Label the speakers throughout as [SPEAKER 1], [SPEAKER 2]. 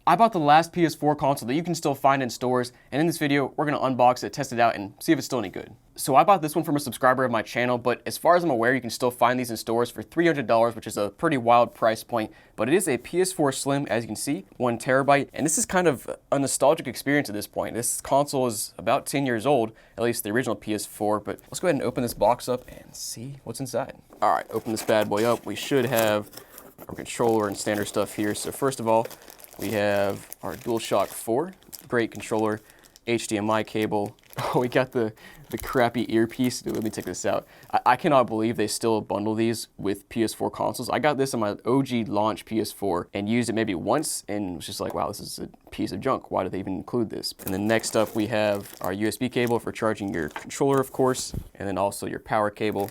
[SPEAKER 1] I bought the last PS4 console that you can still find in stores, and in this video, we're gonna unbox it, test it out, and see if it's still any good. So I bought this one from a subscriber of my channel, but as far as I'm aware, you can still find these in stores for $300, which is a pretty wild price point. But it is a PS4 Slim, as you can see, 1 terabyte, and this is kind of a nostalgic experience at this point. This console is about 10 years old, at least the original PS4, but let's go ahead and open this box up and see what's inside. All right, open this bad boy up. We should have our controller and standard stuff here. So first of all, we have our DualShock 4, great controller, HDMI cable. Oh, we got the crappy earpiece. Dude, let me take this out. I cannot believe they still bundle these with PS4 consoles. I got this on my OG launch PS4 and used it maybe once and was just like, wow, this is a piece of junk. Why did they even include this? And then next up we have our USB cable for charging your controller, of course, and then also your power cable.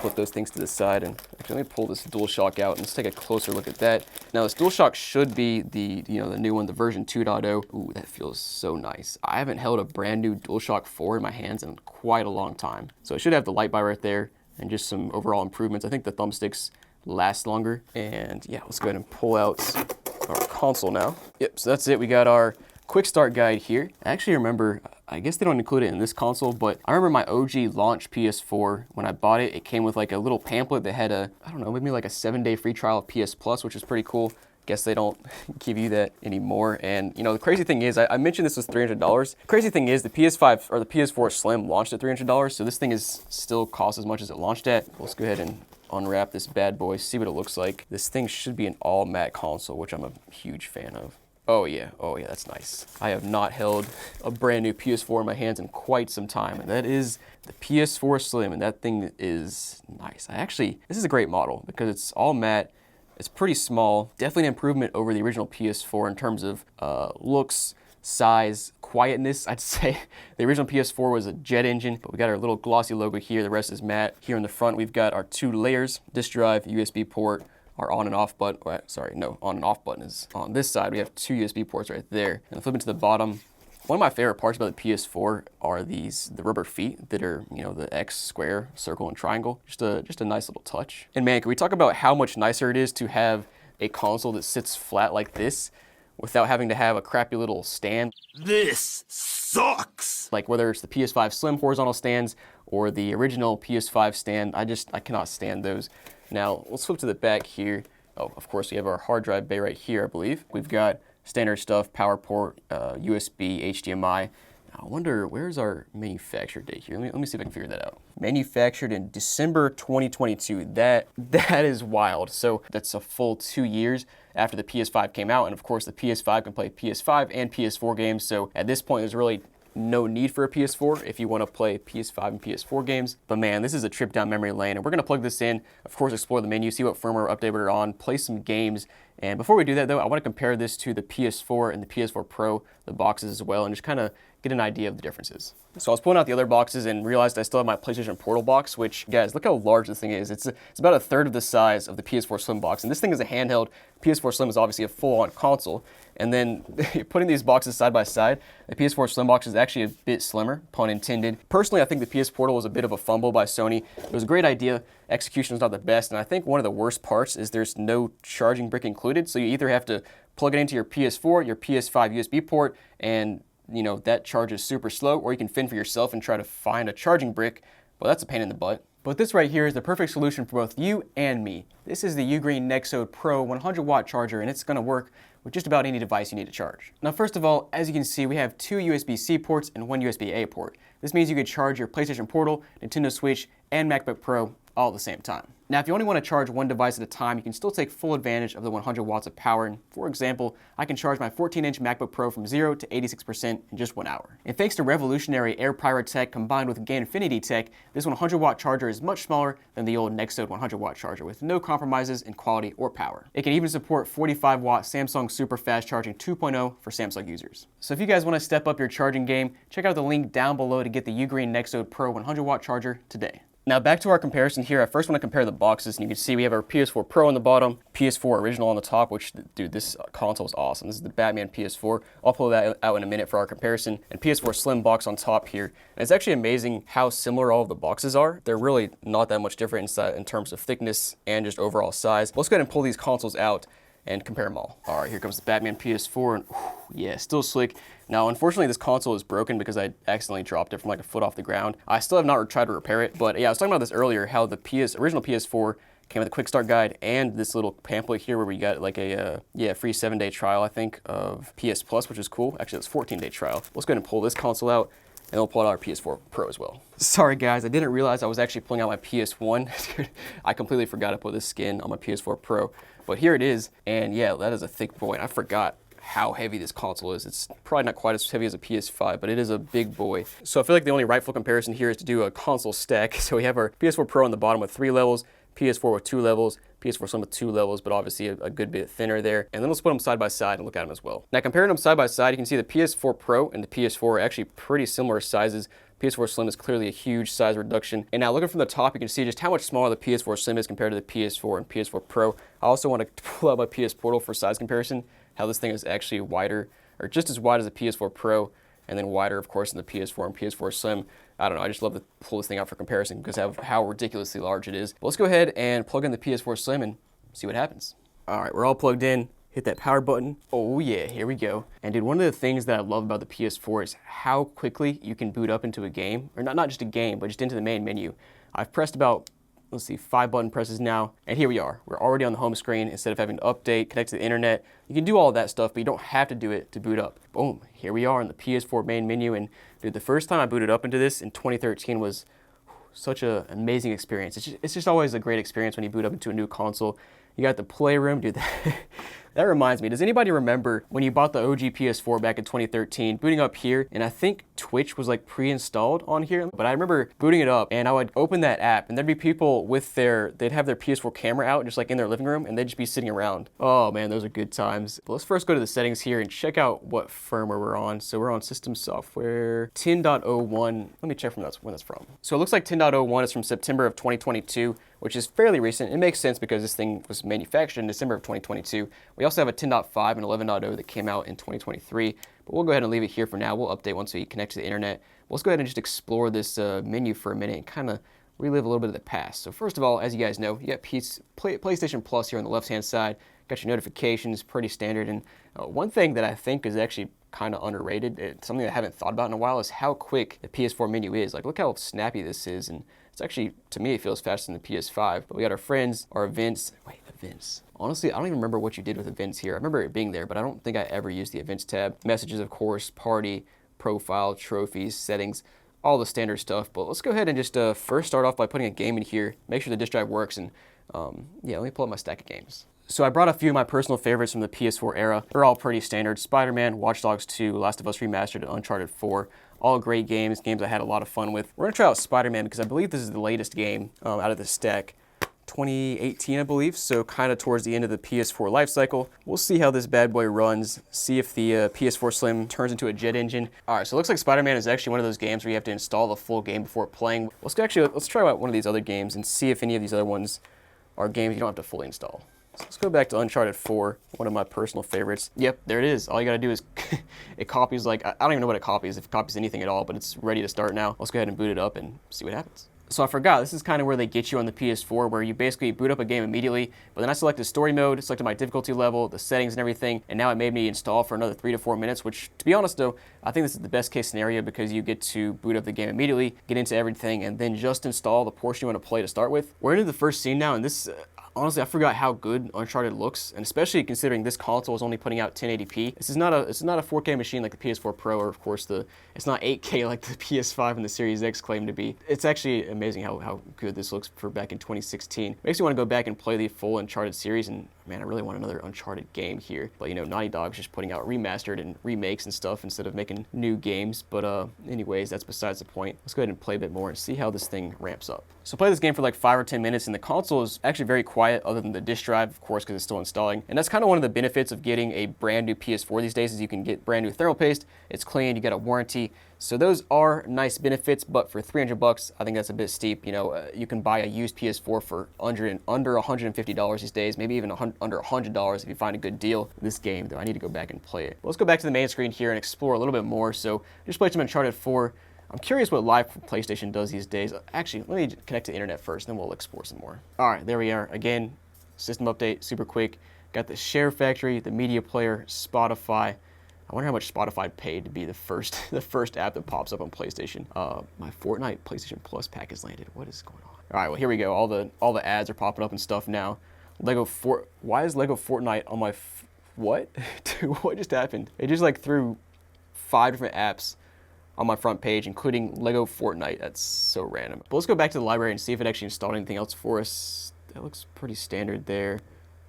[SPEAKER 1] Put those things to the side, and actually let me pull this DualShock out and let's take a closer look at that. Now this DualShock should be the new one, the version 2.0. Ooh, that feels so nice. I haven't held a brand new DualShock 4 in my hands in quite a long time. So it should have the light bar right there and just some overall improvements. I think the thumbsticks last longer. And yeah, let's go ahead and pull out our console now. Yep, so that's it. We got our quick start guide here. I actually remember, I guess they don't include it in this console, but I remember my OG launch PS4, when I bought it, it came with like a little pamphlet that had a, I don't know, maybe like a 7-day free trial of PS Plus, which is pretty cool. Guess they don't give you that anymore. And you know, the crazy thing is, I mentioned this was $300. Crazy thing is the PS5 or the PS4 Slim launched at $300, so this thing is still costs as much as it launched at. Let's go ahead and unwrap this bad boy, see what it looks like. This thing should be an all matte console, which I'm a huge fan of. Oh yeah, this nice. I have not held a brand new PS4 in my hands in quite some time, and that is the PS4 Slim, and that thing is nice. This is a great model because it's all matte, it's pretty small, definitely an improvement over the original PS4 in terms of looks, size, quietness. I'd say the original PS4 was a jet engine, but we got our little glossy logo here, the rest is matte. Here in the front, we've got our 2 layers, disk drive, USB port, our on and off button, on and off button is on this side. We have 2 USB ports right there. And flipping to the bottom, one of my favorite parts about the PS4 are the rubber feet that are, the X, square, circle, and triangle. Just a nice little touch. And man, can we talk about how much nicer it is to have a console that sits flat like this without having to have a crappy little stand.
[SPEAKER 2] This sucks!
[SPEAKER 1] Like whether it's the PS5 Slim horizontal stands or the original PS5 stand, I cannot stand those. Now, let's flip to the back here. Oh, of course, we have our hard drive bay right here, I believe. We've got standard stuff, power port, USB, HDMI. I wonder, where's our manufacture date here? Let me see if I can figure that out. Manufactured in December 2022. That is wild. So that's a full 2 years after the PS5 came out. And of course, the PS5 can play PS5 and PS4 games. So at this point, there's really no need for a PS4 if you want to play PS5 and PS4 games. But man, this is a trip down memory lane, and we're going to plug this in, of course, explore the menu, see what firmware update we're on, play some games. And before we do that though, I want to compare this to the PS4 and the PS4 Pro, the boxes as well, and just kind of get an idea of the differences. So I was pulling out the other boxes and realized I still have my PlayStation Portal box, which, guys, look how large this thing is. It's about a third of the size of the PS4 Slim box, and this thing is a handheld. PS4 Slim is obviously a full-on console. And then putting these boxes side by side, the PS4 Slim box is actually a bit slimmer, pun intended. Personally, I think the PS Portal was a bit of a fumble by Sony. It was a great idea. Execution was not the best, and I think one of the worst parts is there's no charging brick included, so you either have to plug it into your PS4, your PS5 USB port, and that charge is super slow, or you can fend for yourself and try to find a charging brick. Well, that's a pain in the butt. But this right here is the perfect solution for both you and me. This is the Ugreen Nexode Pro 100 watt charger, and it's gonna work with just about any device you need to charge. Now, first of all, as you can see, we have 2 USB-C ports and 1 USB-A port. This means you could charge your PlayStation Portal, Nintendo Switch, and MacBook Pro all at the same time. Now, if you only want to charge one device at a time, you can still take full advantage of the 100 watts of power. And for example, I can charge my 14-inch MacBook Pro from 0 to 86% in just 1 hour. And thanks to revolutionary Air Power tech combined with Gainfinity tech, this 100 watt charger is much smaller than the old Nexode 100 watt charger with no compromises in quality or power. It can even support 45 watt Samsung Super Fast Charging 2.0 for Samsung users. So if you guys want to step up your charging game, check out the link down below to get the Ugreen Nexode Pro 100 watt charger today. Now back to our comparison here. I first want to compare the boxes, and you can see we have our PS4 Pro on the bottom, PS4 Original on the top, which, dude, this console is awesome. This is the Batman PS4. I'll pull that out in a minute for our comparison. And PS4 Slim box on top here. And it's actually amazing how similar all of the boxes are. They're really not that much different in terms of thickness and just overall size. Let's go ahead and pull these consoles out and compare them all. All right, here comes the Batman PS4, and yeah, still slick. Now, unfortunately, this console is broken because I accidentally dropped it from like a foot off the ground. I still have not tried to repair it, but yeah, I was talking about this earlier, how the original PS4 came with a quick start guide and this little pamphlet here where we got like a free 7-day trial, I think, of PS Plus, which is cool. Actually, it's a 14-day trial. Let's go ahead and pull this console out, and we'll pull out our PS4 Pro as well. Sorry guys, I didn't realize I was actually pulling out my PS1. Dude, I completely forgot to put this skin on my PS4 Pro, but here it is, and yeah, that is a thick boy, and I forgot how heavy this console is. It's probably not quite as heavy as a PS5, but it is a big boy. So I feel like the only rightful comparison here is to do a console stack. So we have our PS4 Pro on the bottom with 3 levels, PS4 with 2 levels, PS4 Slim with 2 levels, but obviously a good bit thinner there. And then let's put them side by side and look at them as well. Now comparing them side by side, you can see the PS4 Pro and the PS4 are actually pretty similar sizes. PS4 Slim is clearly a huge size reduction. And now looking from the top, you can see just how much smaller the PS4 Slim is compared to the PS4 and PS4 Pro. I also want to pull out my PS Portal for size comparison, how this thing is actually wider, or just as wide as the PS4 Pro, and then wider, of course, in the PS4 and PS4 Slim. I don't know, I just love to pull this thing out for comparison because of how ridiculously large it is. But let's go ahead and plug in the PS4 Slim and see what happens. All right, we're all plugged in. Hit that power button. Oh yeah, here we go. And dude, one of the things that I love about the PS4 is how quickly you can boot up into a game, or not just a game, but just into the main menu. I've pressed about, let's see, 5 button presses now, and here we are. We're already on the home screen. Instead of having to update, connect to the internet, you can do all of that stuff, but you don't have to do it to boot up. Boom, here we are in the PS4 main menu, and dude, the first time I booted up into this in 2013 was such an amazing experience. It's just always a great experience when you boot up into a new console. You got the playroom, dude. That reminds me, does anybody remember when you bought the OG PS4 back in 2013, booting up here, and I think Twitch was like pre-installed on here, but I remember booting it up and I would open that app and there'd be people with they'd have their PS4 camera out just like in their living room and they'd just be sitting around. Oh man, those are good times. But let's first go to the settings here and check out what firmware we're on. So we're on system software 10.01. Let me check when that's from. So it looks like 10.01 is from September of 2022, which is fairly recent. It makes sense because this thing was manufactured in December of 2022. We also have a 10.5 and 11.0 that came out in 2023, but we'll go ahead and leave it here for now. We'll update once we connect to the internet. Let's go ahead and just explore this menu for a minute and kind of relive a little bit of the past. So first of all, as you guys know, you got PlayStation Plus here on the left-hand side. Got your notifications, pretty standard. And one thing that I think is actually kind of underrated, something that I haven't thought about in a while, is how quick the PS4 menu is. Like, look how snappy this is. And it's actually, to me, it feels faster than the PS5. But we got our friends, our events. Wait, events. Honestly, I don't even remember what you did with events here. I remember it being there, but I don't think I ever used the events tab. Messages, of course, party, profile, trophies, settings, all the standard stuff. But let's go ahead and just first start off by putting a game in here, make sure the disk drive works, and yeah, let me pull up my stack of games. So I brought a few of my personal favorites from the PS4 era. They're all pretty standard. Spider-Man, Watch Dogs 2, Last of Us Remastered, and Uncharted 4. All great games I had a lot of fun with. We're gonna try out Spider-Man because I believe this is the latest game out of the stack. 2018, I believe, so kind of towards the end of the PS4 life cycle. We'll see how this bad boy runs, see if the PS4 Slim turns into a jet engine. All right, so it looks like Spider-Man is actually one of those games where you have to install the full game before playing. Let's try out one of these other games and see if any of these other ones are games you don't have to fully install. So let's go back to Uncharted 4, one of my personal favorites. Yep, there it is. All you gotta do is, it copies like, I don't even know what it copies, if it copies anything at all, but it's ready to start now. Let's go ahead and boot it up and see what happens. So I forgot, this is kind of where they get you on the PS4, where you basically boot up a game immediately, but then I selected story mode, selected my difficulty level, the settings and everything, and now it made me install for another 3 to 4 minutes, which, to be honest though, I think this is the best case scenario because you get to boot up the game immediately, get into everything, and then just install the portion you want to play to start with. We're into the first scene now, and this, honestly, I forgot how good Uncharted looks, and especially considering this console is only putting out 1080p. This is not a 4K machine like the PS4 Pro, or of course it's not 8K like the PS5 and the Series X claim to be. It's actually amazing how good this looks for back in 2016. Makes me want to go back and play the full Uncharted series, and man, I really want another Uncharted game here. But you know, Naughty Dog's just putting out remastered and remakes and stuff instead of making new games. But anyways, that's besides the point. Let's go ahead and play a bit more and see how this thing ramps up. So play this game for like 5 or 10 minutes, and the console is actually very quiet other than the disk drive, of course, because it's still installing. And that's kind of one of the benefits of getting a brand new PS4 these days, is you can get brand new thermal paste, it's clean, you get a warranty. So those are nice benefits, but for $300, I think that's a bit steep. You know, you can buy a used PS4 for under $150 these days, maybe even under $100 if you find a good deal. This game, though, I need to go back and play it. But let's go back to the main screen here and explore a little bit more. So just played some Uncharted 4. I'm curious what Live PlayStation does these days. Actually, let me connect to the internet first, then we'll explore some more. All right, there we are. Again, system update, super quick. Got the Share Factory, the Media Player, Spotify. I wonder how much Spotify paid to be the first the first app that pops up on PlayStation. My Fortnite PlayStation Plus pack has landed. What is going on? All right, well here we go. All the ads are popping up and stuff now. Why is Lego Fortnite on my what? Dude, what just happened? It just like threw 5 different apps on my front page, including Lego Fortnite. That's so random. But let's go back to the library and see if it actually installed anything else for us. That looks pretty standard there.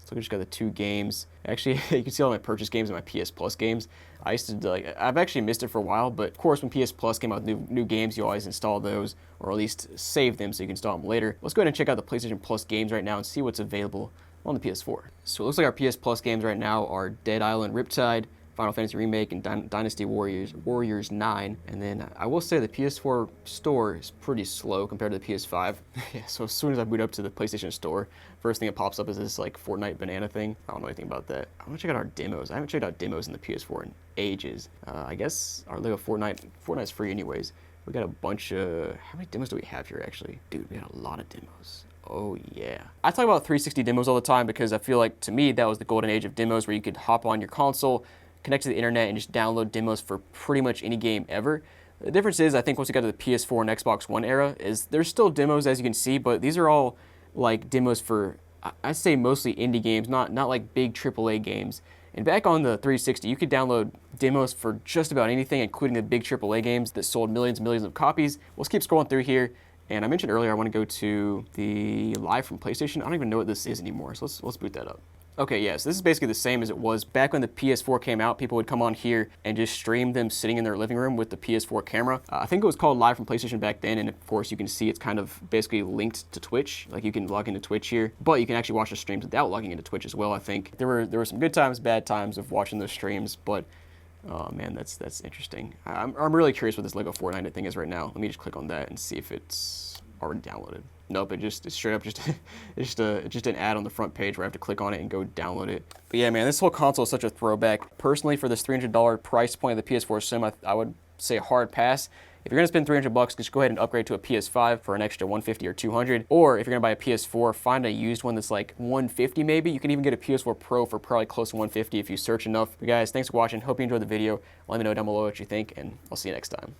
[SPEAKER 1] So we just got the 2 games. Actually, you can see all my purchase games and my PS Plus games. I used to I've actually missed it for a while, but of course when PS Plus came out with new games, you always install those, or at least save them so you can install them later. Let's go ahead and check out the PlayStation Plus games right now and see what's available on the PS4. So it looks like our PS Plus games right now are Dead Island Riptide, Final Fantasy Remake, and Dynasty Warriors 9. And then I will say the PS4 store is pretty slow compared to the PS5. Yeah, so as soon as I boot up to the PlayStation store, first thing that pops up is this like Fortnite banana thing. I don't know anything about that. I want to check out our demos. I haven't checked out demos in the PS4 in ages. I guess our Lego Fortnite's free anyways. We got a bunch of, how many demos do we have here actually? Dude, we got a lot of demos. Oh yeah. I talk about 360 demos all the time because I feel like to me that was the golden age of demos where you could hop on your console, connect to the internet, and just download demos for pretty much any game ever. The difference is, I think once you got to the PS4 and Xbox One era, is there's still demos as you can see, but these are all like demos for, I'd say mostly indie games, not like big AAA games. And back on the 360, you could download demos for just about anything, including the big AAA games that sold millions and millions of copies. Let's keep scrolling through here. And I mentioned earlier I want to go to the Live from PlayStation. I don't even know what this is anymore, so let's boot that up. Okay, yes, this is basically the same as it was back when the PS4 came out. People would come on here and just stream them sitting in their living room with the PS4 camera. I think it was called Live from PlayStation back then, and of course you can see it's kind of basically linked to Twitch. Like you can log into Twitch here, but you can actually watch the streams without logging into Twitch as well. I think there were some good times, bad times of watching those streams, but oh man, that's interesting. I'm really curious what this Lego Fortnite thing is right now. Let me just click on that and see if it's already downloaded. Nope, it's straight up just an ad on the front page where I have to click on it and go download it. But yeah, man, this whole console is such a throwback. Personally, for this $300 price point of the PS4 Slim, I would say a hard pass. If you're gonna spend $300, just go ahead and upgrade to a PS5 for an extra $150 or $200. Or if you're gonna buy a PS4, find a used one that's like $150 maybe. You can even get a PS4 Pro for probably close to $150 if you search enough. But guys, thanks for watching. Hope you enjoyed the video. Let me know down below what you think, and I'll see you next time.